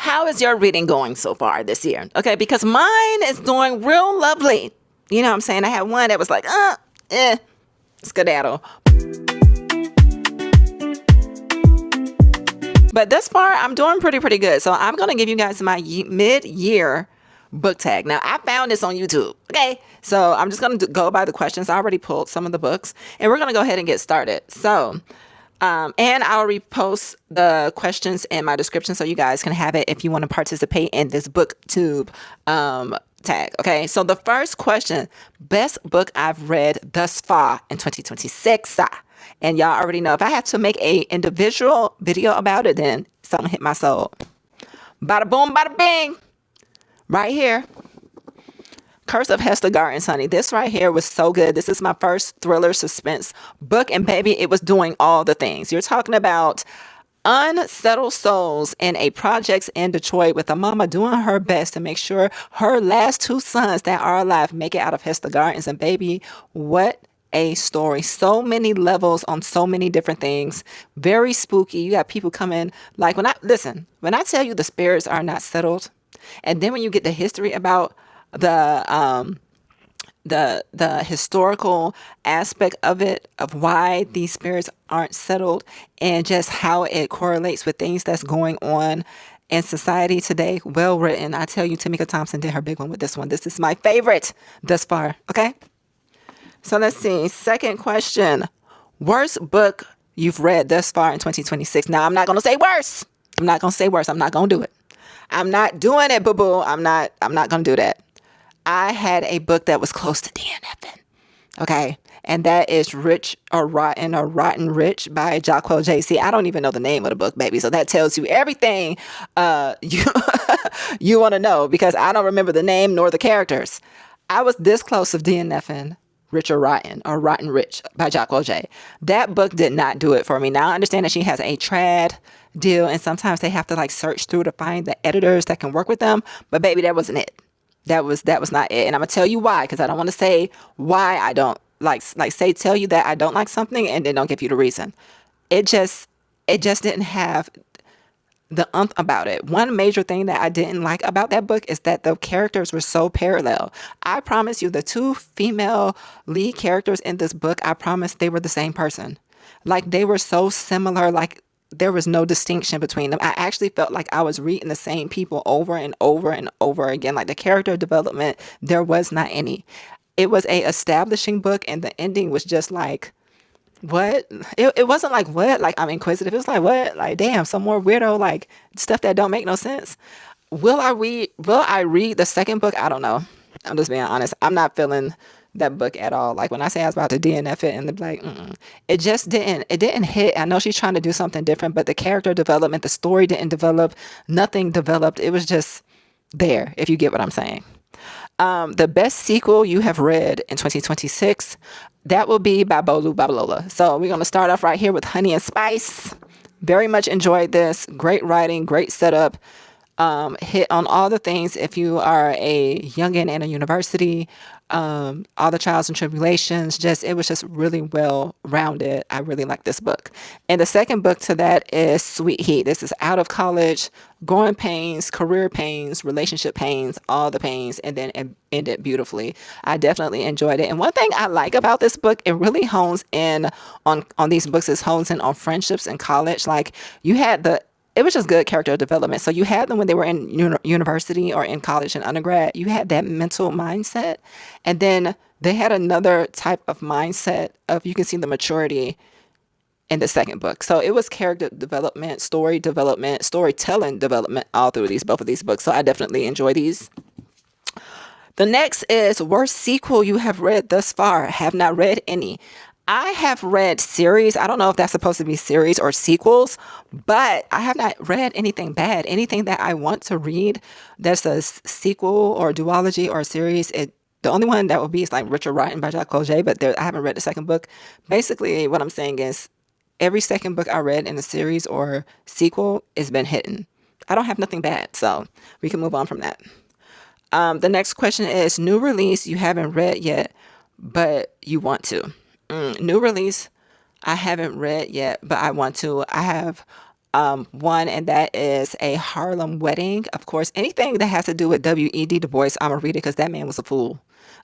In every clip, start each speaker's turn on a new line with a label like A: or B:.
A: How is your reading going so far this year? Okay, because mine is doing real lovely. You know what I'm saying? I had one that was like, skedaddle. But thus far, I'm doing pretty good. So I'm going to give you guys my mid-year book tag. Now, I found this on YouTube. Okay, so I'm just going to go by the questions. I already pulled some of the books, and we're going to go ahead and get started. So, and I'll repost the questions in my description so you guys can have it if you want to participate in this booktube tag. Okay, so the first question, best book I've read thus far in 2026. And y'all already know if I have to make a individual video about it, then something hit my soul. Bada boom, bada bing. Right here. Curse of Hester Gardens, honey. This right here was so good. This is my first thriller suspense book. And baby, it was doing all the things. You're talking about unsettled souls in a projects in Detroit with a mama doing her best to make sure her last two sons that are alive make it out of Hester Gardens. And baby, what a story. So many levels on so many different things. Very spooky. You got people coming. Like when I tell you the spirits are not settled, and then when you get the history about the historical aspect of it, of why these spirits aren't settled, and just how it correlates with things that's going on in society today. Well written. I tell you, Tamika Thompson did her big one with this one. This is my favorite thus far. Okay. So let's see. Second question. Worst book you've read thus far in 2026. Now, I'm not going to say worse. I'm not going to say worse. I'm not going to do it. I'm not doing it, boo-boo. I'm not going to do that. I had a book that was close to DNF'd. Okay. And that is Rich or Rotten Rich by Jacques J.C. I don't even know the name of the book, baby. So that tells you everything you want to know, because I don't remember the name nor the characters. I was this close of DNF'ing Rich or Rotten Rich by Jacques J. That book did not do it for me. Now I understand that she has a trad deal, and sometimes they have to like search through to find the editors that can work with them. But baby, that wasn't it. That was not it. And I'm gonna tell you why, because I don't want to say why I don't tell you that I don't like something and then don't give you the reason. It just didn't have the about it. One major thing that I didn't like about that book is that the characters were so parallel. I promise you, the two female lead characters in this book, I promise they were the same person. Like, they were so similar, like there was no distinction between them. I actually felt like I was reading the same people over and over and over again. Like, the character development, there was not any. It was a establishing book, and the ending was just like, what? It wasn't like, what? Like, I'm inquisitive. It was like, what? Like, damn, some more weirdo, like, stuff that don't make no sense. Will I read the second book? I don't know. I'm just being honest. I'm not feeling that book at all. Like, when I say I was about to DNF it, and they're like, it just didn't hit. I know she's trying to do something different, but the character development, the story didn't develop. Nothing developed. It was just there, if you get what I'm saying. The best sequel you have read in 2026, that will be by Bolu Babalola. So we're going to start off right here with Honey and Spice. Very much enjoyed this. Great writing, great setup. Hit on all the things if you are a youngin' in a university, all the trials and tribulations. It was just really well rounded. I really like this book. And the second book to that is Sweet Heat. This is out of college, growing pains, career pains, relationship pains, all the pains, and then it ended beautifully. I definitely enjoyed it. And one thing I like about this book, it really hones in on these books, is hones in on friendships in college. Like, it was just good character development. So you had them when they were in university or in college and undergrad. You had that mental mindset. And then they had another type of mindset of, you can see the maturity in the second book. So it was character development, storytelling development all through both of these books. So I definitely enjoy these. The next is worst sequel you have read thus far. Have not read any. I have read series. I don't know if that's supposed to be series or sequels, but I have not read anything bad. Anything that I want to read that's a sequel or duology or a series, the only one that would be is like Richard Rotten by Jacques J, but I haven't read the second book. Basically, what I'm saying is every second book I read in a series or sequel has been hidden. I don't have nothing bad, so we can move on from that. The next question is new release you haven't read yet, but you want to. New release I haven't read yet, but I want to. I have one, and that is A Harlem Wedding. Of course, anything that has to do with W.E.D. Du Bois, I'm going to read it because that man was a fool.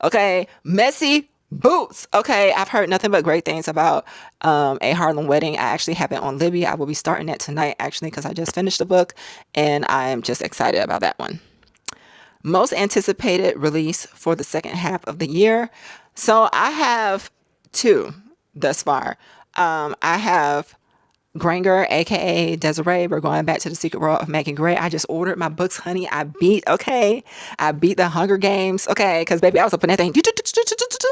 A: Okay. Messy boots. Okay. I've heard nothing but great things about A Harlem Wedding. I actually have it on Libby. I will be starting that tonight, actually, because I just finished the book, and I'm just excited about that one. Most anticipated release for the second half of the year. So I have two thus far. I have Granger, aka Desiree. We're going back to the secret world of Megan Gray. I just ordered my books, honey. I beat the Hunger Games. Okay, because baby, I was up in that thing.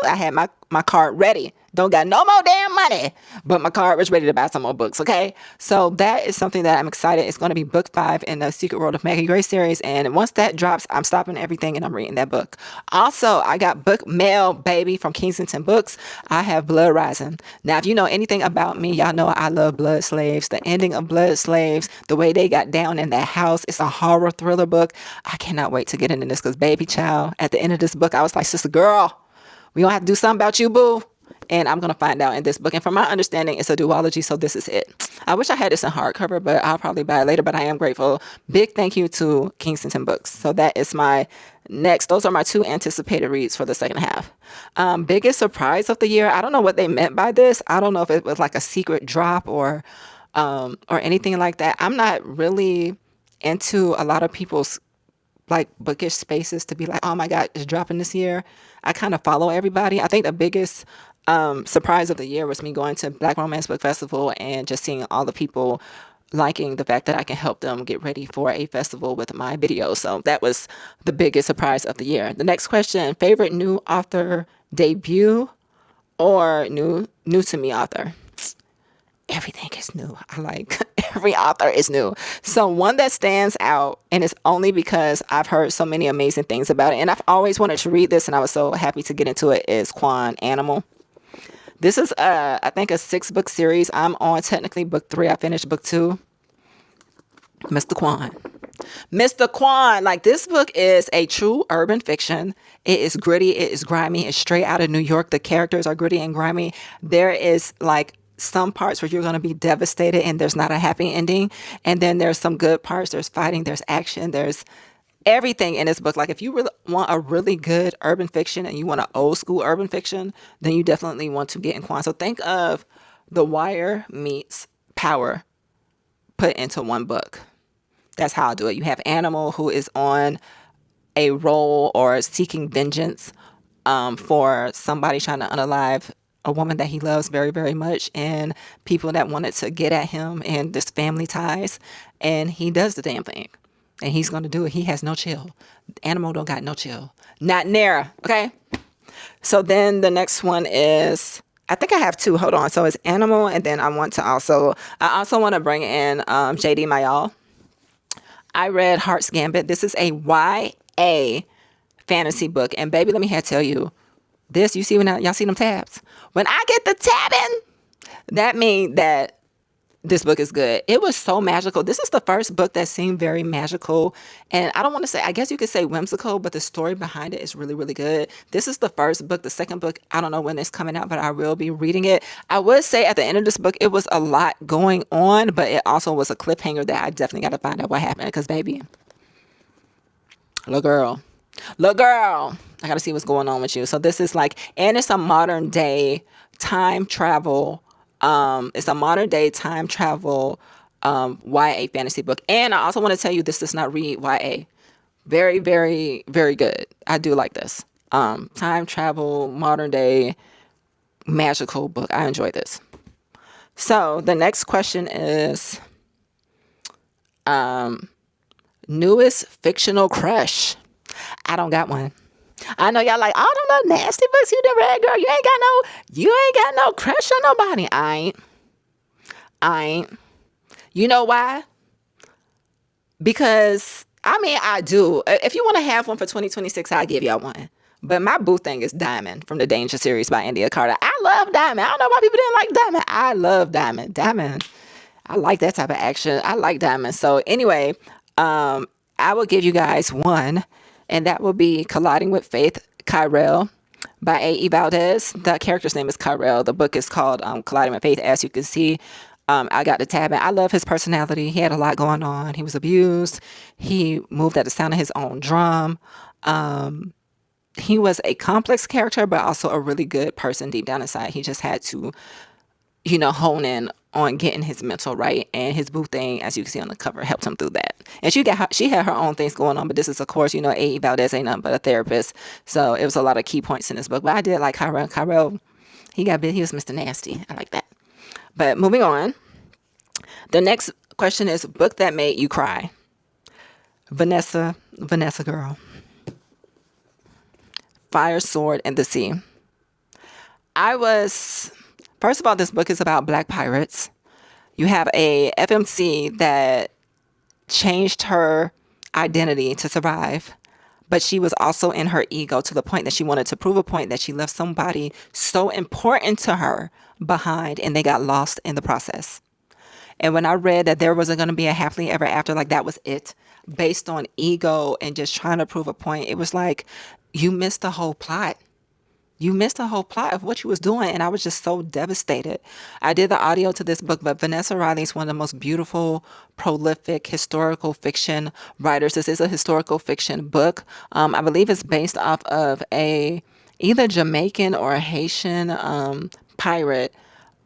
A: I had my card ready. Don't got no more damn money, but my card was ready to buy some more books. Okay, so that is something that I'm excited. It's going to be book 5 in the Secret World of Megan Gray series, and once that drops, I'm stopping everything and I'm reading that book. Also, I got book mail, baby, from Kensington Books. I have Blood Rising. Now, if you know anything about me, y'all know I love Blood Slaves. The ending of Blood Slaves, the way they got down in that house, it's a horror thriller book. I cannot wait to get into this because, baby child, at the end of this book, I was like, sister girl, we gonna have to do something about you, boo. And I'm going to find out in this book. And from my understanding, it's a duology, so this is it. I wish I had this in hardcover, but I'll probably buy it later. But I am grateful. Big thank you to Kensington Books. So that is my next. Those are my 2 anticipated reads for the second half. Biggest surprise of the year. I don't know what they meant by this. I don't know if it was like a secret drop or anything like that. I'm not really into a lot of people's like bookish spaces to be like, oh my God, it's dropping this year. I kind of follow everybody. I think the biggest surprise of the year was me going to Black Romance Book Festival and just seeing all the people liking the fact that I can help them get ready for a festival with my videos. So that was the biggest surprise of the year. The next question, favorite new author debut or new to me author? Everything is new. I like every author is new. So one that stands out, and it's only because I've heard so many amazing things about it, and I've always wanted to read this, and I was so happy to get into it, is Quan Animal. This is, I think, a 6-book series. I'm on technically book 3. I finished book 2. Mr. Quan. Mr. Quan. Like, this book is a true urban fiction. It is gritty. It is grimy. It's straight out of New York. The characters are gritty and grimy. There is, like, some parts where you're going to be devastated and there's not a happy ending. And then there's some good parts. There's fighting. There's action. There's everything in this book. Like, if you really want a really good urban fiction and you want an old school urban fiction, then you definitely want to get in Quan. So think of The Wire meets Power put into one book. That's how I do it. You have Animal, who is on a roll or seeking vengeance for somebody trying to unalive a woman that he loves very, very much, and people that wanted to get at him and this family ties. And he does the damn thing. And he's going to do it. He has no chill. Animal don't got no chill. Not Nara. Okay. So then the next one is, I think I have 2. Hold on. So it's Animal. And then I also want to bring in J.D. Mayall. I read Heart's Gambit. This is a YA fantasy book. And baby, let me tell you, this, you see when y'all see them tabs? When I get the tabbing, that means that this book is good. It was so magical. This is the first book that seemed very magical. And I don't want to say, I guess you could say whimsical, but the story behind it is really, really good. This is the first book. The second book, I don't know when it's coming out, but I will be reading it. I would say at the end of this book, it was a lot going on, but it also was a cliffhanger that I definitely got to find out what happened. Because baby, little girl, I got to see what's going on with you. So this is like, and it's a modern day time travel. It's a modern day time travel YA fantasy book. And I also want to tell you, this does not read YA. Very, very, very good. I do like this. Time travel, modern day, magical book. I enjoy this. So the next question is newest fictional crush. I don't got one. I know y'all like, all them little nasty books you done read, girl. You ain't got no crush on nobody. I ain't. You know why? Because, I mean, I do. If you want to have one for 2026, I'll give y'all one. But my boo thing is Diamond from the Danger series by India Carter. I love Diamond. I don't know why people didn't like Diamond. I love Diamond. Diamond. I like that type of action. I like Diamond. So anyway, I will give you guys one. And that will be Colliding with Faith, Kyrell by A.E. Valdez. The character's name is Kyrell. The book is called Colliding with Faith, as you can see. I got to tab in. I love his personality. He had a lot going on. He was abused. He moved at the sound of his own drum. He was a complex character, but also a really good person deep down inside. He just had to, hone in on getting his mental right. And his boo thing, as you can see on the cover, helped him through that. And she had her own things going on, but this is, of course, A.E. Valdez ain't nothing but a therapist. So it was a lot of key points in this book. But I did like Kyrell. Kyrell, he got bit. He was Mr. Nasty. I like that. But moving on. The next question is book that made you cry. Vanessa girl. Fire, Sword, and the Sea. First of all, this book is about Black pirates. You have a FMC that changed her identity to survive, but she was also in her ego to the point that she wanted to prove a point that she left somebody so important to her behind, and they got lost in the process. And when I read that there wasn't going to be a happily ever after, like that was it, based on ego and just trying to prove a point, it was like, you missed the whole plot. You missed the whole plot of what you was doing. And I was just so devastated. I did the audio to this book, but Vanessa Riley is one of the most beautiful, prolific historical fiction writers. This is a historical fiction book. I believe it's based off of either Jamaican or a Haitian pirate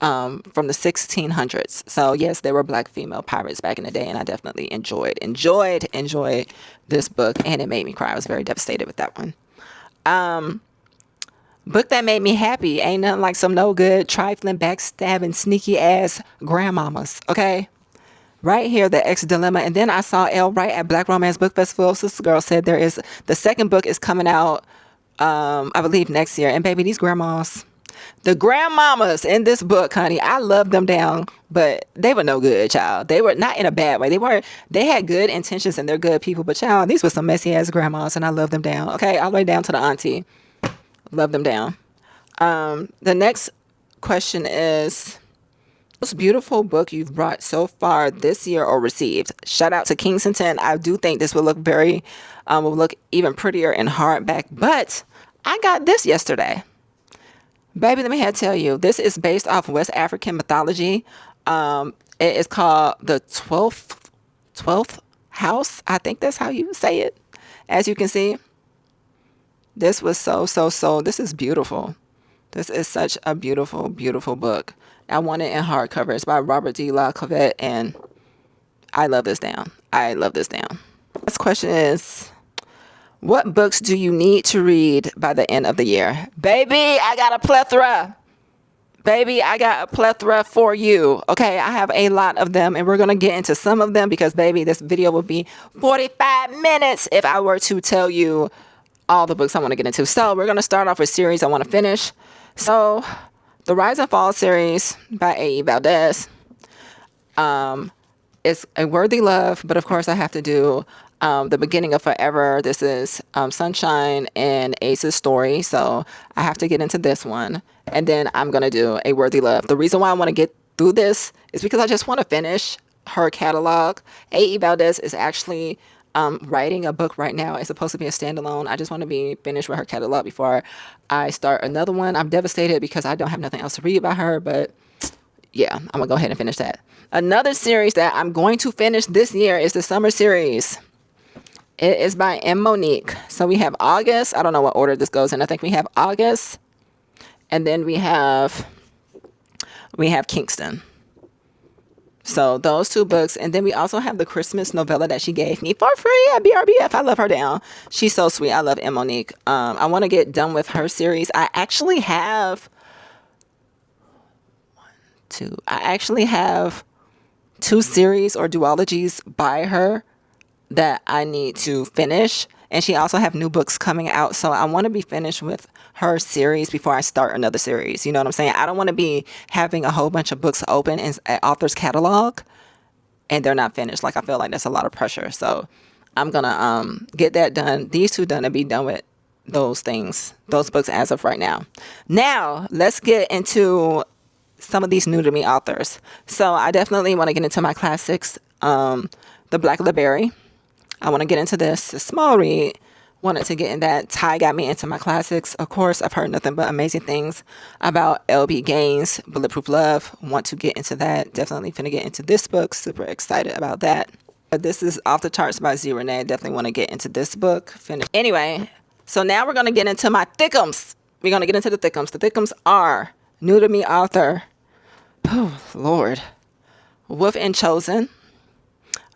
A: from the 1600s. So yes, there were Black female pirates back in the day, and I definitely enjoyed this book, and it made me cry. I was very devastated with that one. Book that made me happy. Ain't nothing like some no good, trifling, backstabbing, sneaky ass grandmamas. Okay. Right here, The Ex Dilemma. And then I saw Elle Wright at Black Romance Book Festival. Sister Girl said the second book is coming out, I believe next year. And baby, these grandmas, the grandmamas in this book, honey, I love them down, but they were no good, child. They were not in a bad way. They had good intentions and they're good people, but child, these were some messy ass grandmas and I love them down. Okay. All the way down to the auntie. Love them down. The next question is, most beautiful book you've brought so far this year or received? Shout out to Kingston. I do think this will look will look even prettier in hardback, but I got this yesterday. Baby, let me tell you, this is based off West African mythology. It is called The 12th House. I think that's how you say it. As you can see, this was so, this is beautiful. This is such a beautiful, beautiful book. I want it in hardcover. It's by Robert D. La Cavette, and I love this down. This question is, what books do you need to read by the end of the year? Baby, I got a plethora. For you. Okay, I have a lot of them, and we're going to get into some of them because, baby, this video would be 45 minutes if I were to tell you all the books I want to get into. So we're going to start off with series I want to finish. So the Rise and Fall series by A.E. Valdez is a worthy love, but of course I have to do The Beginning of Forever. This is Sunshine and Ace's story, so I have to get into this one, and then I'm going to do A Worthy Love. The reason why I want to get through this is because I just want to finish her catalog. A.E. Valdez is actually writing a book right now. It's supposed to be a standalone. I just want to be finished with her catalog before I start another one. I'm devastated because I don't have nothing else to read by her, but yeah, I'm gonna go ahead and finish that. Another series that I'm going to finish this year is the summer series. It is by M. Monique. So we have August. I don't know what order this goes in. I think we have August, and then we have Kingston. So those two books. And then we also have the Christmas novella that she gave me for free at BRBF. I love her down. She's so sweet. I love M. Monique. I want to get done with her series. I actually have two series or duologies by her that I need to finish. And she also have new books coming out. So I want to be finished with her series before I start another series. You know what I'm saying? I don't want to be having a whole bunch of books open in an author's catalog and they're not finished. Like, I feel like that's a lot of pressure. So I'm going to get that done. These two done and be done with those books as of right now. Now, let's get into some of these new to me authors. So I definitely want to get into my classics. The Black Library. I want to get into this. A small read. Wanted to get in that. Ty got me into my classics. Of course, I've heard nothing but amazing things about LB Gaines, Bulletproof Love. Want to get into that. Definitely finna get into this book. Super excited about that. But this is Off the Charts by Z Renee. Definitely want to get into this book. Finish. Anyway, so now we're going to get into my thickums. We're going to get into the thickums. The thickums are new to me author. Oh, Lord. Wolf and Chosen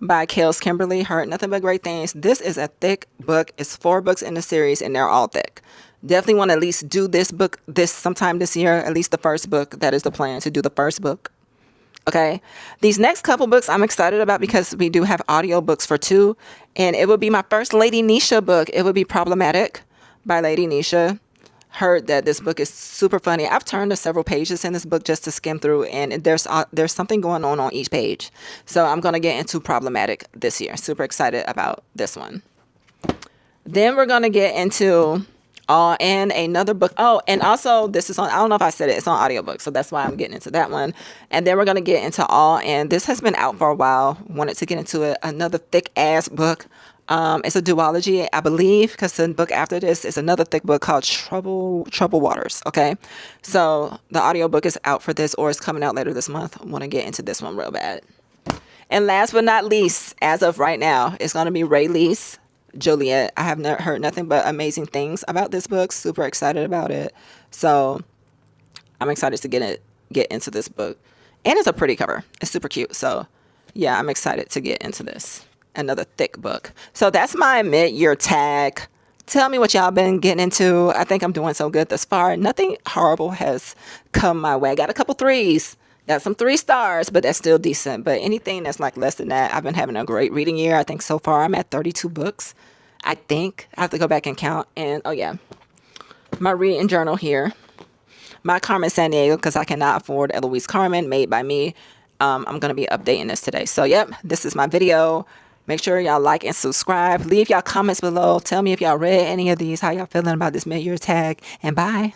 A: by Kels Kimberly. Heard nothing but great things. This is a thick book. It's 4 books in the series and they're all thick. Definitely want to at least do this book sometime this year. At least the first book. That is the plan, to do the first book. Okay. These next couple books I'm excited about because we do have audiobooks for 2. And it will be my first Lady Nisha book. It will be Problematic by Lady Nisha. Heard that this book is super funny. I've turned to several pages in this book just to skim through, and there's something going on each page. So I'm going to get into Problematic this year. Super excited about this one. Then we're going to get into All In, another book. Oh, and also this is on, I don't know if I said it, it's on audiobook, so that's why I'm getting into that one. And then we're going to get into All In. This has been out for a while. Wanted to get into it. Another thick ass book. It's a duology, I believe, because the book after this is another thick book called Trouble Waters. Okay, so the audiobook is out for this, or it's coming out later this month. I want to get into this one real bad. And last but not least, as of right now, it's going to be Rayleigh's Juliet. I have heard nothing but amazing things about this book. Super excited about it. So I'm excited to get into this book. And it's a pretty cover. It's super cute. So yeah, I'm excited to get into this. Another thick book. So that's my mid-year tag. Tell me what y'all been getting into. I think I'm doing so good thus far. Nothing horrible has come my way. Got a couple 3s. Got some 3 stars, but that's still decent. But anything that's like less than that, I've been having a great reading year. I think so far I'm at 32 books. I think. I have to go back and count. And oh yeah, my reading journal here. My Carmen Sandiego, because I cannot afford Eloise Carmen, made by me. I'm going to be updating this today. So yep, this is my video. Make sure y'all like and subscribe. Leave y'all comments below. Tell me if y'all read any of these, how y'all feeling about this mid-year tag. And bye.